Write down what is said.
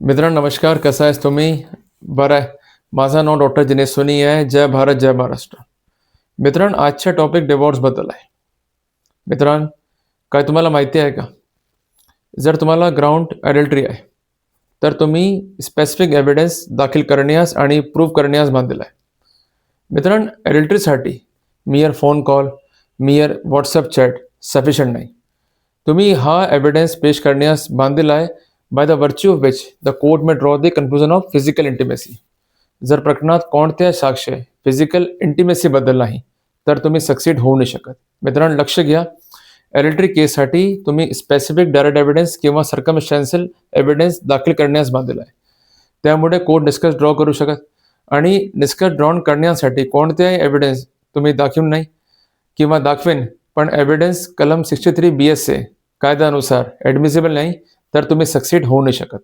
मित्रांनो नमस्कार, कसा आहेस तुम्ही? बरं आहे. माझं नाव डॉक्टर दिनेश सोनी आहे. जय भारत, जय महाराष्ट्र. मित्रांनो आजचा टॉपिक डिवोर्सबद्दल आहे. मित्रांनो, काय तुम्हाला माहिती आहे का? जर तुम्हाला ग्राउंड ॲडल्टरी आहे, तर तुम्ही स्पेसिफिक एव्हिडन्स दाखल करण्यास आणि प्रूव्ह करण्यास बांधील आहे. मित्रांनो, ॲडल्टरीसाठी mere phone call, mere WhatsApp chat sufficient नाही. तुम्ही हा एव्हिडन्स पेश करण्यास बांधील आहे by the virtue of which the court may draw the conclusion of physical intimacy. जर प्रकरणात कोणत्या साक्ष फिजिकल इंटिमेसीबद्दल नाही, तर तुम्ही सक्सीड होऊ नाही शकत. मित्रांनो लक्ष घ्या, ॲडल्टरी केससाठी तुम्ही स्पेसिफिक डायरेक्ट एव्हिडन्स किंवा सर्कमस्टॅन्शियल एव्हिडन्स दाखल करण्यास बांधील आहे. त्यामुळे कोर्ट निष्कर्ष ड्रॉ करू शकत आणि निष्कर्ष ड्रॉ करण्यासाठी कोणत्याही एव्हिडन्स तुम्ही दाखवून नाही किंवा दाखवेन पण एव्हिडन्स कलम 63 BSA कायद्यानुसार ॲडमिसिबल नाही, तर तुम्ही सक्सीड होऊ नाही शकत.